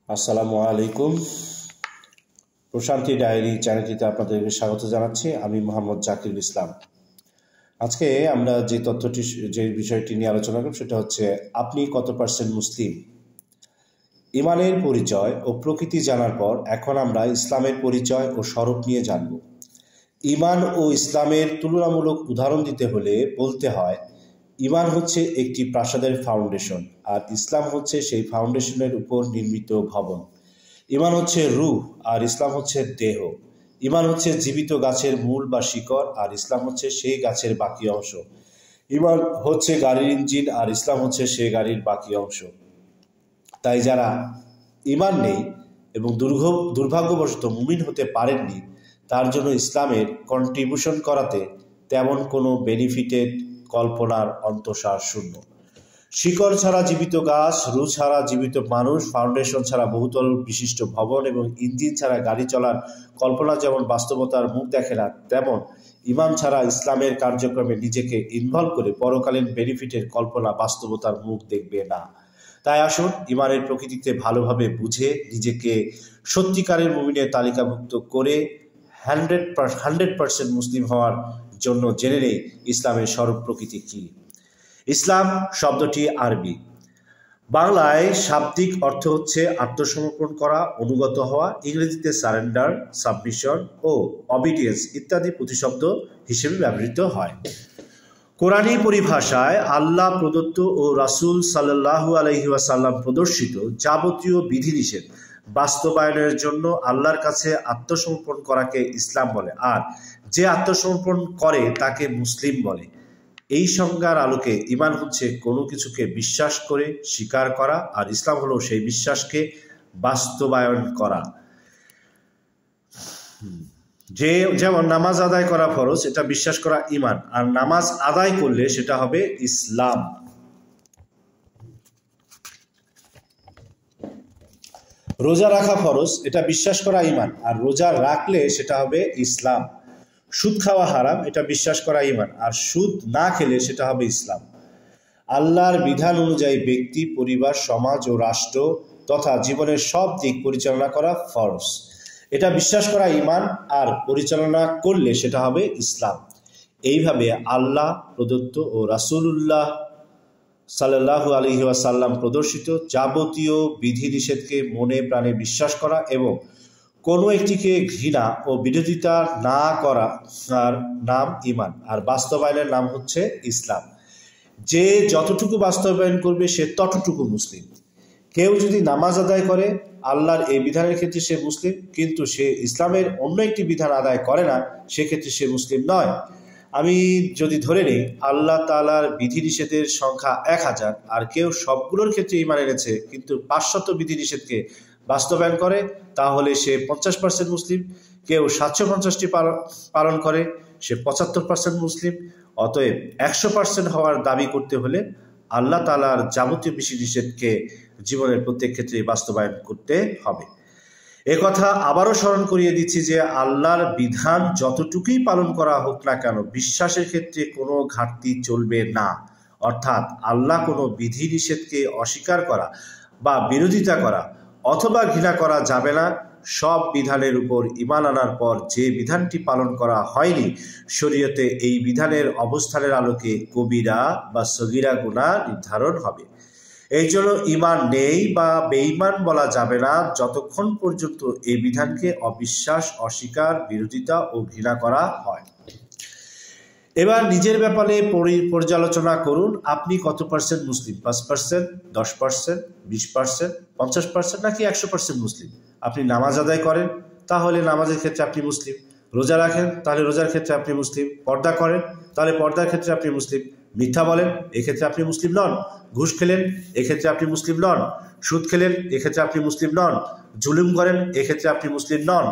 আসসালামু আলাইকুম। প্রশান্তি ডায়েরি চ্যানেলটিতে আপনাদেরকে স্বাগত জানাচ্ছি। আমি মোহাম্মদ জাকিরুল ইসলাম। আজকে আমরা যে বিষয়টি নিয়ে আলোচনা করব সেটা হচ্ছে আপনি কত পার্সেন্ট মুসলিম। ইমানের পরিচয় ও প্রকৃতি জানার পর এখন আমরা ইসলামের পরিচয় ও স্বরূপ নিয়ে জানব। ইমান ও ইসলামের তুলনামূলক উদাহরণ দিতে হলে বলতে হয় ইমান হচ্ছে একটি প্রাসাদের ফাউন্ডেশন আর ইসলাম হচ্ছে সেই ফাউন্ডেশনের উপর নির্মিত ভবন। ইমান হচ্ছে রূহ আর ইসলাম হচ্ছে দেহ। ইমান হচ্ছে জীবিত গাছের মূল বা শিকড় আর ইসলাম হচ্ছে সেই গাছের বাকি অংশ। ইমান হচ্ছে গাড়ির ইঞ্জিন আর ইসলাম হচ্ছে সেই গাড়ির বাকি অংশ। তাই যারা ইমান নেই এবং দুর্ভাগ্যবশত মুমিন হতে পারেননি তার জন্য ইসলামের কন্ট্রিবিউশন করাতে তেমন কোনো বেনিফিটেড কল্পনার অন্তঃসার শূন্য। শিকড় ছাড়া জীবিত গাছ, রূহ ছাড়া জীবিত মানুষ, ফাউন্ডেশন ছাড়া বহুতল বিশিষ্ট ভবন এবং ইঞ্জিন ছাড়া গাড়ি চলার কল্পনা যেমন বাস্তবতার মুখ দেখে না, তেমন ইমান ছাড়া ইসলামের কার্যক্রমে নিজেকে ইনভলভ করে পরকালীন বেনিফিটের কল্পনা বাস্তবতার মুখ দেখবে না। তাই আসুন ইমানের প্রকৃতিতে ভালোভাবে বুঝে নিজেকে সত্যিকারের মুমিনের তালিকাভুক্ত করে 100% মুসলিম হওয়ার জন্য জেনে নেই ইসলামের স্বরূপ প্রকৃতি কী। ইসলাম শব্দটি আরবি, বাংলায় শাব্দিক অর্থ হচ্ছে আত্মসমর্পণ করা, অনুগত হওয়া। ইংরেজিতে সারেন্ডার, সাবমিশন ও অবিডিয়েন্স ইত্যাদি প্রতিশব্দ হিসেবে ব্যবহৃত হয়। কোরআনী পরিভাষায় আল্লাহ প্রদত্ত ও রাসূল সাল্লাল্লাহু আলাইহি ওয়াসাল্লাম প্রদর্শিত যাবতীয় বিধিনিষেধ বাস্তবায়নের জন্য আল্লাহর কাছে আত্মসমর্পণ করাকে ইসলাম বলে, আর যে আত্মসমর্পণ করে তাকে মুসলিম বলে। এই সংজ্ঞার আলোকে ইমান হচ্ছে কোনো কিছুকে বিশ্বাস করে স্বীকার করা, আর ইসলাম হলো সেই বিশ্বাসকে বাস্তবায়ন করা। যেমন নামাজ আদায় করা ফরজ, এটা বিশ্বাস করা ইমান, আর নামাজ আদায় করলে সেটা হবে ইসলাম। রোজা রাখা ফরজ, এটা বিশ্বাস করা ইমান, আর রোজা রাখলে সেটা হবে ইসলাম। সুদ খাওয়া হারাম, এটা বিশ্বাস করা ইমান, আর সুদ না খেলে সেটা হবে ইসলাম। আল্লাহর বিধান অনুযায়ী ব্যক্তি, পরিবার, সমাজ ও রাষ্ট্র তথা জীবনের সব দিক পরিচালনা করা ফরজ, এটা বিশ্বাস করা ইমান, আর পরিচালনা করলে সেটা হবে ইসলাম। এইভাবে আল্লাহ প্রদত্ত ও রাসূলুল্লাহ সাল্লাল্লাহু আলাইহি ওয়াসাল্লাম প্রদর্শিত যাবতীয় বিধিনিষেধকে মনে প্রাণে বিশ্বাস করা এবং কোনো একটিকে ঘৃণা ও বিরোধিতা না করা আর নাম ইমান, আর বাস্তবায়নের নাম হচ্ছে ইসলাম। যে যতটুকু বাস্তবায়ন করবে সে ততটুকু মুসলিম। কেউ যদি নামাজ আদায় করে আল্লাহর এই বিধানের ক্ষেত্রে সে মুসলিম, কিন্তু সে ইসলামের অন্য একটি বিধান আদায় করে না, সেক্ষেত্রে সে মুসলিম নয়। আমি যদি ধরে নিই আল্লাহ তাআলার বিধিনিষেধের সংখ্যা 1000, আর কেউ সবগুলোর ক্ষেত্রে ঈমান এনেছে কিন্তু 500 বিধিনিষেধকে বাস্তবায়ন করে, তাহলে সে 50% মুসলিম। কেউ 750টি পালন করে, সে 75% মুসলিম। অতএব 100% হওয়ার দাবি করতে হলে আল্লাহ তাআলার যাবতীয় বিধিনিষেধকে জীবনের প্রত্যেক ক্ষেত্রে বাস্তবায়ন করতে হবে। কথা আবারও স্মরণ করিয়ে দিচ্ছি যে আল্লাহর বিধান যতটুকুই পালন করা হোক না কেন, বিশ্বাসের ক্ষেত্রে কোনো ঘাটতি চলবে না। অর্থাৎ আল্লাহ কোনো বিধিনিষেধকে অস্বীকার করা বা বিরোধিতা করা অথবা ঘৃণা করা যাবে না। সব বিধানের উপর ঈমান আনার পর যে বিধানটি পালন করা হয়নি, শরীয়তে এই বিধানের অবস্থানের আলোকে কবিরা বা সগীরা গুনাহ নির্ধারণ হবে। এই জন্য ঈমান নেই বা বেঈমান বলা যাবে না যতক্ষণ পর্যন্ত এই বিধানকে অবিশ্বাস, অস্বীকার, বিরোধিতা ও ঘৃণা করা হয়। এবার নিজের ব্যাপারে পর্যালোচনা করুন। আপনি কত পার্সেন্ট মুসলিম? 5%, 10%, 20%, 50% নাকি 100% মুসলিম? আপনি নামাজ আদায় করেন, তাহলে নামাজের ক্ষেত্রে আপনি মুসলিম। রোজা রাখেন, তাহলে রোজার ক্ষেত্রে আপনি মুসলিম। পর্দা করেন, তাহলে পর্দার ক্ষেত্রে আপনি মুসলিম। মিথ্যা বলেন, এক্ষেত্রে আপনি মুসলিম নন। ঘুষ খেলেন, এক্ষেত্রে আপনি মুসলিম নন। সুদ খেলেন, এক্ষেত্রে আপনি মুসলিম নন। জুলুম করেন, এক্ষেত্রে আপনি মুসলিম নন।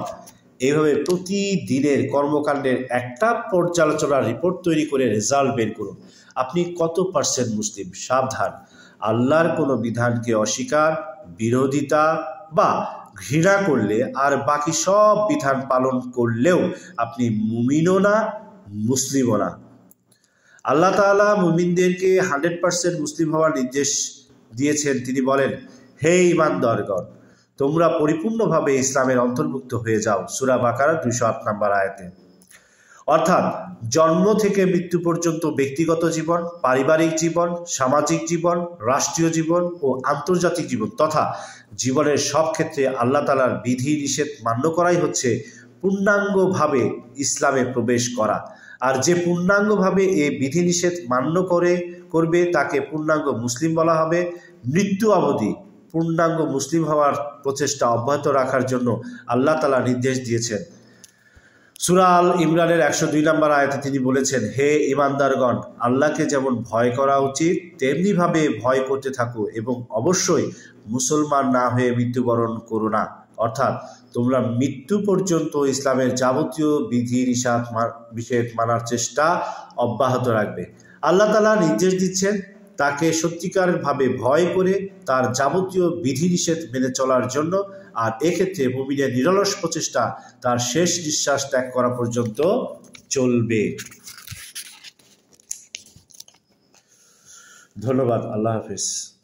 এইভাবে প্রতিদিনের কর্মকাণ্ডের একটা পর্যালোচনার রিপোর্ট তৈরি করে রেজাল্ট বের করুন। আপনি কত পার্সেন্ট মুসলিম? সাবধান, আল্লাহর কোনো বিধানকে অস্বীকার, বিরোধিতা বা ঘৃণা করলে আর বাকি সব বিধান পালন করলেও আপনি মুমিনও না, মুসলিমও না। আল্লাহ তাআলা মুমিনদেরকে 100% মুসলিম হওয়ার নির্দেশ দিয়েছেন। তিনি বলেন, হে ঈমানদারগণ, তোমরা পরিপূর্ণভাবে ইসলামের অন্তর্ভুক্ত হয়ে যাও। সূরা বাকারা 208 নম্বর আয়াতে। অর্থাৎ জন্ম থেকে মৃত্যু পর্যন্ত ব্যক্তিগত জীবন, পারিবারিক জীবন, সামাজিক জীবন, রাষ্ট্রীয় জীবন ও আন্তর্জাতিক জীবন তথা জীবনের সব ক্ষেত্রে আল্লাহ তাআলার বিধি নিষেধ মান্য করাই হচ্ছে পূর্ণাঙ্গভাবে ইসলামে প্রবেশ করা। আর যে পূর্ণাঙ্গভাবে এই বিধিনিষেধ মান্য করবে তাকে পূর্ণাঙ্গ মুসলিম বলা হবে। মৃত্যু অবধি পূর্ণাঙ্গ মুসলিম হওয়ার প্রচেষ্টা অব্যাহত রাখার জন্য আল্লাহ তাআলা নির্দেশ দিয়েছেন। সূরা আল ইমরানের 102 নম্বর আয়াতে তিনি বলেছেন, হে ঈমানদারগণ, আল্লাহকে যেমন ভয় করা উচিত তেমনিভাবে ভয় করতে থাকো এবং অবশ্যই মুসলমান না হয়ে মৃত্যুবরণ করো না। অর্থাৎ তোমরা মৃত্যু পর্যন্ত ইসলামের যাবতীয় বিধি নিষেধ মানার চেষ্টা অব্যাহত রাখবে। আল্লাহ তাআলা নির্দেশ দিচ্ছেন তাকে সত্যিকারভাবে ভয় করে তার যাবতীয় বিধিনিষেধ মেনে চলার জন্য। আর এক্ষেত্রে মুমিনের নিরলস প্রচেষ্টা তার শেষ নিঃশ্বাস ত্যাগ করা পর্যন্ত চলবে। ধন্যবাদ। আল্লাহ হাফেজ।